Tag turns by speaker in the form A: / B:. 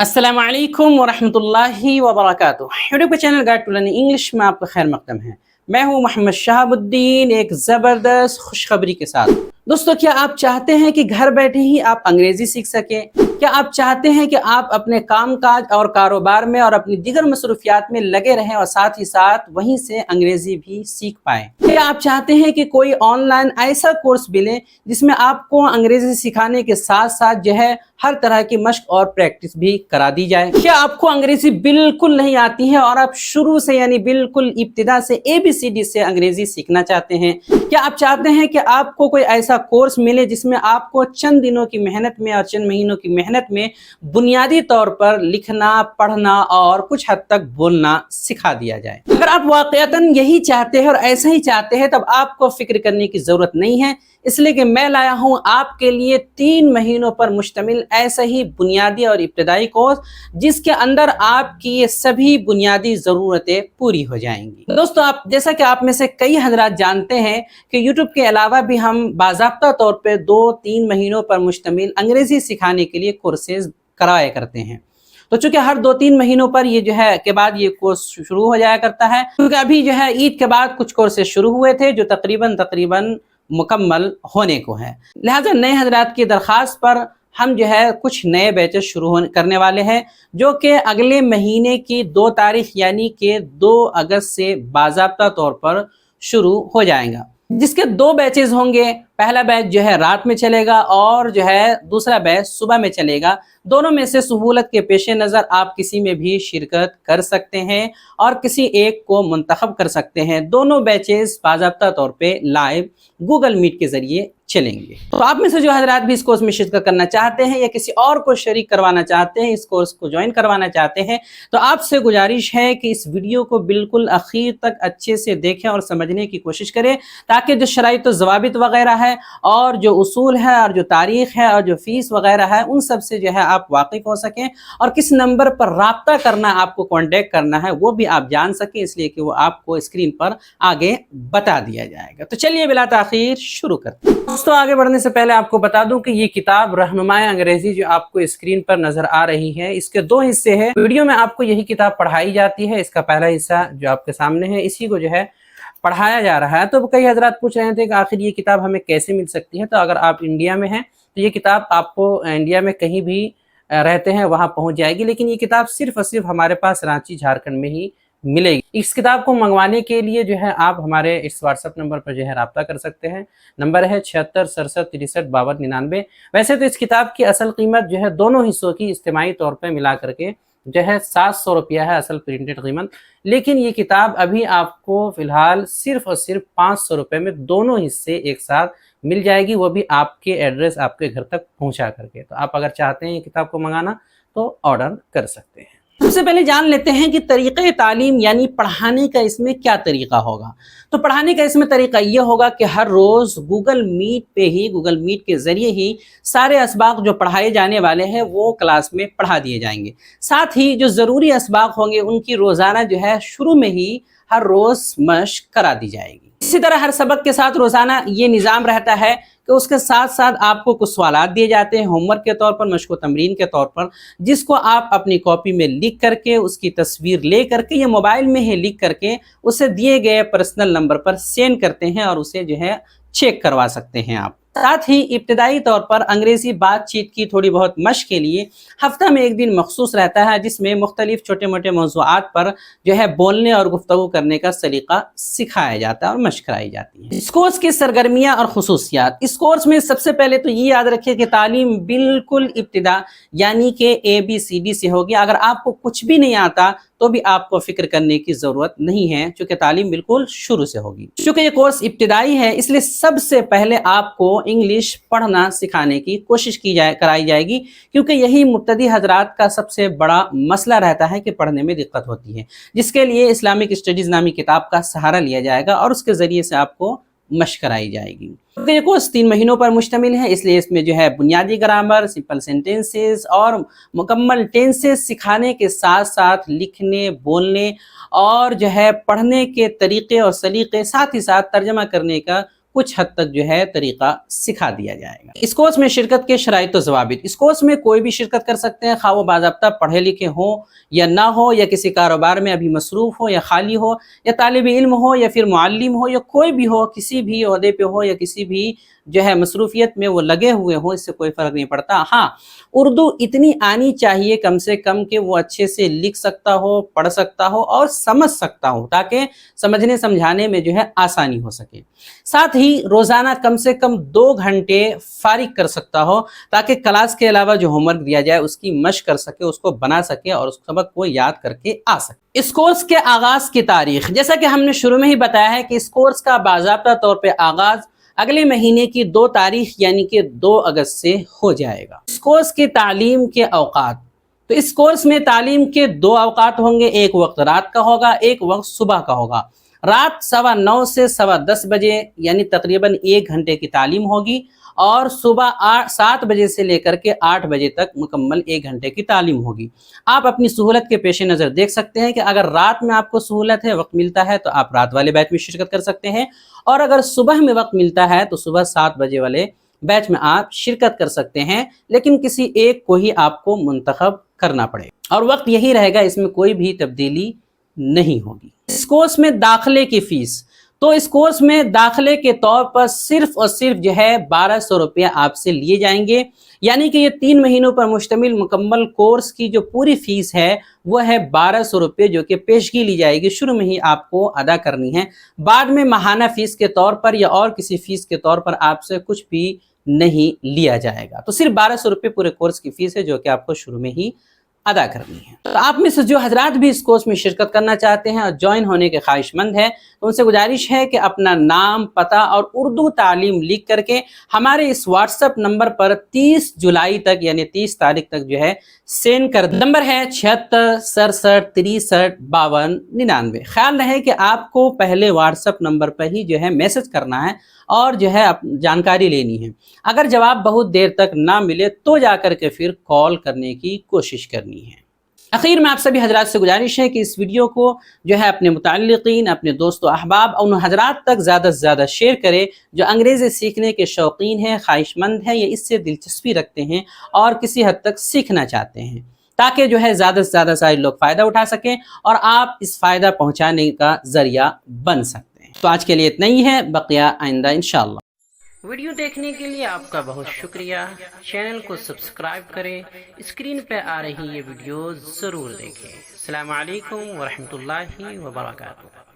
A: अस्सलाम वालेकुम वरहमतुल्लाहि वबरकातुह। यूट्यूब के channel guide to learning English में आपका खैर मकदम है। मैं हूं मोहम्मद शहाबुद्दीन, एक ज़बरदस्त खुशखबरी के साथ। दोस्तों, क्या आप चाहते हैं कि घर बैठे ही आप अंग्रेज़ी सीख सकें? क्या आप चाहते हैं कि आप अपने काम काज और कारोबार में और अपनी दीगर मसरूफियात में लगे रहें और साथ ही साथ वहीं से अंग्रेज़ी भी सीख पाएँ? क्या आप चाहते हैं कि कोई ऑनलाइन ऐसा कोर्स मिले जिसमें आपको अंग्रेज़ी सिखाने के साथ साथ जो है हर तरह की मश्क और प्रैक्टिस भी करा दी जाए? क्या आपको अंग्रेजी बिल्कुल नहीं आती है और आप शुरू से यानी बिल्कुल इब्तिदा से ABCD से अंग्रेजी सीखना चाहते हैं? क्या आप चाहते हैं कि आपको कोई ऐसा कोर्स मिले जिसमें आपको चंद दिनों की मेहनत में और चंद महीनों की मेहनत में बुनियादी तौर पर लिखना, पढ़ना और कुछ हद तक बोलना सिखा दिया जाए? अगर आप वाकईतन यही चाहते हैं और ऐसा ही चाहते हैं, तब आपको फिक्र करने की जरूरत नहीं है, इसलिए कि मैं लाया हूं आपके लिए 3 महीनों पर मुश्तमिल ऐसा ही बुनियादी और इब्तिदाई कोर्स, जिसके अंदर आपकी ये सभी बुनियादी ज़रूरतें पूरी हो जाएंगी। दोस्तों, आप जैसा कि आप में से कई हजरात जानते हैं कि यूट्यूब के अलावा भी हम बाज़ाब्ता तौर पे 2-3 महीनों पर मुश्तमिल अंग्रेज़ी सिखाने के लिए कोर्सेज कराया करते हैं। तो चूंकि हर 2-3 महीनों पर ये जो है के बाद ये कोर्स शुरू हो जाया करता है, क्योंकि अभी जो है ईद के बाद कुछ कोर्सेज शुरू हुए थे जो तकरीबन मुकम्मल होने को है। लिहाजा नए हजरात की दरख्वास्त पर हम जो है कुछ नए बैचेस शुरू करने वाले हैं, जो कि अगले महीने की 2 तारीख यानी कि 2 अगस्त से बाज़ाब्ता तौर पर शुरू हो जाएगा, जिसके 2 बैचेस होंगे। पहला बैच जो है रात में चलेगा और जो है दूसरा बैच सुबह में चलेगा। दोनों में से सहूलत के पेश नज़र आप किसी में भी शिरकत कर सकते हैं और किसी एक को मुंतखब कर सकते हैं। दोनों बैचेस बाज़ाब्ता तौर पे लाइव गूगल मीट के ज़रिए चलेंगे। तो आप में से जो हजरात भी इस कोर्स में शिरकत करना चाहते हैं या किसी और को शरीक करवाना चाहते हैं, इस कोर्स को ज्वाइन करवाना चाहते हैं, तो आपसे गुजारिश है कि इस वीडियो को बिल्कुल आखिर तक अच्छे से देखें और समझने की कोशिश करें, ताकि जो शराइत व ज़वाबित वगैरह है और जो उसूल है और जो तारीख है और जो फीस वगैरह है, उन सब से जो है आप वाकिफ हो सकें और किस नंबर पर राब्ता करना, आपको कांटेक्ट करना है, वो भी आप जान सकें, इसलिए कि वो आपको स्क्रीन पर आगे बता दिया जाएगा। तो चलिए बिला ताखीर शुरू करते हैं। दोस्तों, आगे बढ़ने से पहले आपको बता दूं कि ये किताब रहनुमाए अंग्रेजी जो आपको स्क्रीन पर नजर आ रही है, इसके 2 हिस्से हैं। वीडियो में आपको यही किताब पढ़ाई जाती है। इसका पहला हिस्सा जो आपके सामने है, इसी को जो है पढ़ाया जा रहा है। तो कई हजरात पूछ रहे थे कि आखिर ये किताब हमें कैसे मिल सकती है। तो अगर आप इंडिया में हैं तो ये किताब आपको इंडिया में कहीं भी रहते हैं वहाँ पहुँच जाएगी, लेकिन ये किताब सिर्फ और सिर्फ हमारे पास रांची झारखंड में ही मिलेगी। इस किताब को मंगवाने के लिए जो है आप हमारे इस व्हाट्सएप नंबर पर जो है रब्ता कर सकते हैं। नंबर है 76 67 63 52 99। वैसे तो इस किताब की असल कीमत जो है दोनों हिस्सों की इज्तिमाई तौर पर मिला करके जो है 700 रुपया है असल प्रिंटेड कीमत, लेकिन ये किताब अभी आपको फिलहाल सिर्फ और सिर्फ 500 रुपये में दोनों हिस्से एक साथ मिल जाएगी, वो भी आपके एड्रेस आपके घर तक पहुंचा करके। तो आप अगर चाहते हैं ये किताब को मंगाना तो ऑर्डर कर सकते हैं। सबसे पहले जान लेते हैं कि तरीक़े तालीम यानी पढ़ाने का इसमें क्या तरीका होगा। तो पढ़ाने का इसमें तरीका ये होगा कि हर रोज़ गूगल मीट के ज़रिए ही सारे असबाक जो पढ़ाए जाने वाले हैं वो क्लास में पढ़ा दिए जाएंगे। साथ ही जो ज़रूरी असबाक होंगे उनकी रोज़ाना जो है शुरू में ही हर रोज़ मश्क करा दी जाएगी। इसी तरह हर सबक के साथ रोज़ाना ये निज़ाम रहता है कि उसके साथ साथ आपको कुछ सवालात दिए जाते हैं होमवर्क के तौर पर, मश्क तमरीन के तौर पर, जिसको आप अपनी कॉपी में लिख करके उसकी तस्वीर ले करके या मोबाइल में ही लिख करके उसे दिए गए पर्सनल नंबर पर सेंड करते हैं और उसे जो है चेक करवा सकते हैं आप। साथ ही इब्तिदाई तौर पर अंग्रेज़ी बातचीत की थोड़ी बहुत मश्क के लिए हफ्ता में एक दिन मखसूस रहता है, जिसमें मुख्तलिफ छोटे मोटे मौज़ूआत पर जो है बोलने और गुफ्तगू करने का सलीका सिखाया जाता है और मश्क कराई जाती है। इस कोर्स की सरगर्मियाँ और खुसूसियात। इस कोर्स में सबसे पहले तो ये याद रखिए कि तालीम बिल्कुल इब्तिदा यानी कि ABCD से होगी। अगर आपको कुछ भी नहीं आता तो भी आपको फिक्र करने की ज़रूरत नहीं है, क्योंकि तालीम बिल्कुल शुरू से होगी। चूँकि ये कोर्स इब्तिदाई है, इसलिए सबसे पहले आपको इंग्लिश पढ़ना सिखाने की कोशिश कराई जाएगी, क्योंकि यही मुब्तदी हजरात का सबसे बड़ा मसला रहता है कि पढ़ने में दिक्कत होती है, जिसके लिए इस्लामिक स्टडीज़ नामी किताब का सहारा लिया जाएगा और उसके ज़रिए से आपको मश्क कराई जाएगी। ये कोर्स 3 महीनों पर मुश्तमिल है, इसलिए इसमें जो है बुनियादी ग्रामर, सिंपल सेंटेंसेस और मुकम्मल टेंसेस सिखाने के साथ साथ लिखने, बोलने और जो है पढ़ने के तरीक़े और सलीक़े, साथ ही साथ तर्जमा करने का कुछ हद तक जो है तरीका सिखा दिया जाएगा। इस कोर्स में शिरकत के शराइत व ज़वाबित, इस कोर्स में कोई भी शिरकत कर सकते हैं, खा वो बाज़ाब्ता पढ़े लिखे हो या ना हो, या किसी कारोबार में अभी मसरूफ़ हो या खाली हो, या तालिब इल्म हो या फिर मुअल्लिम हो, या कोई भी हो, किसी भी ओहदे पे हो या किसी भी जो है मसरूफियत में वो लगे हुए हो, इससे कोई फ़र्क नहीं पड़ता। हाँ, उर्दू इतनी आनी चाहिए कम से कम कि वो अच्छे से लिख सकता हो, पढ़ सकता हो और समझ सकता हो, ताकि समझने समझाने में जो है आसानी हो सके। साथ ही रोज़ाना कम से कम 2 घंटे फारिग कर सकता हो, ताकि क्लास के अलावा जो होमवर्क दिया जाए उसकी मशक कर सके, उसको बना सके और उस सबक को याद करके आ सके। इस कोर्स के आगाज़ की तारीख, जैसा कि हमने शुरू में ही बताया है कि इस कोर्स का बाज़ाब्ता तौर पे आगाज़ अगले महीने की 2 तारीख यानी कि 2 अगस्त से हो जाएगा। इस कोर्स की तालीम के औकात, तो इस कोर्स में तालीम के 2 औकात होंगे, एक वक्त रात का होगा, एक वक्त सुबह का होगा। रात 9:15 से 10:15 बजे यानी तकरीबन 1 घंटे की तालीम होगी, और सुबह 7 बजे से लेकर के 8 बजे तक मुकम्मल 1 घंटे की तालीम होगी। आप अपनी सहूलत के पेश नज़र देख सकते हैं कि अगर रात में आपको सहूलत है, वक्त मिलता है, तो आप रात वाले बैच में शिरकत कर सकते हैं, और अगर सुबह में वक्त मिलता है तो सुबह 7 बजे वाले बैच में आप शिरकत कर सकते हैं, लेकिन किसी एक को ही आपको मुंतखब करना पड़ेगा और वक्त यही रहेगा, इसमें कोई भी तब्दीली नहीं होगी। इस कोर्स में दाखिले की फ़ीस, तो इस कोर्स में दाखिले के तौर पर सिर्फ और सिर्फ जो है 1200 रुपये आपसे लिए जाएंगे, यानी कि ये 3 महीनों पर मुश्तमिल मुकम्मल कोर्स की जो पूरी फ़ीस है वो है 1200 रुपये, जो कि पेशगी ली जाएगी, शुरू में ही आपको अदा करनी है। बाद में माहाना फ़ीस के तौर पर या और किसी फ़ीस के तौर पर आपसे कुछ भी नहीं लिया जाएगा। तो सिर्फ 1200 रुपये पूरे कोर्स की फ़ीस है, जो कि आपको शुरू में ही अदा करनी है। तो आप में से जो हजरात भी इस कोर्स में शिरकत करना चाहते हैं और ज्वाइन होने के ख्वाहिशमंद हैं, तो उनसे गुजारिश है कि अपना नाम, पता और उर्दू तालीम लिख करके हमारे इस व्हाट्सएप नंबर पर 30 जुलाई तक यानी 30 तारीख तक जो है सेंड कर। नंबर है 76 67 63 52 99। ख्याल रहे कि आपको पहले व्हाट्सएप नंबर पर ही जो है मैसेज करना है और जो है जानकारी लेनी है। अगर जवाब बहुत देर तक ना मिले तो जाकर के फिर कॉल करने की कोशिश करनी है। आखिर में आप सभी हजरात से गुजारिश है कि इस वीडियो को जो है अपने मुताल्लिकीन, अपने दोस्तों अहबाब और उन हजरात तक ज़्यादा से ज़्यादा शेयर करें जो अंग्रेज़ी सीखने के शौकीन हैं, ख्वाहिशमंद हैं या इससे दिलचस्पी रखते हैं और किसी हद तक सीखना चाहते हैं, ताकि जो है ज़्यादा से ज़्यादा सारे लोग फ़ायदा उठा सकें और आप इस फ़ायदा पहुँचाने का ज़रिया बन सकते हैं। तो आज के लिए इतना ही है, बकिया आइंदा इंशाअल्लाह। वीडियो देखने के लिए आपका बहुत शुक्रिया। चैनल को सब्सक्राइब करें, स्क्रीन पे आ रही ये वीडियो ज़रूर देखें। अस्सलामु अलैकुम व रहमतुल्लाहि व बरकातुहू।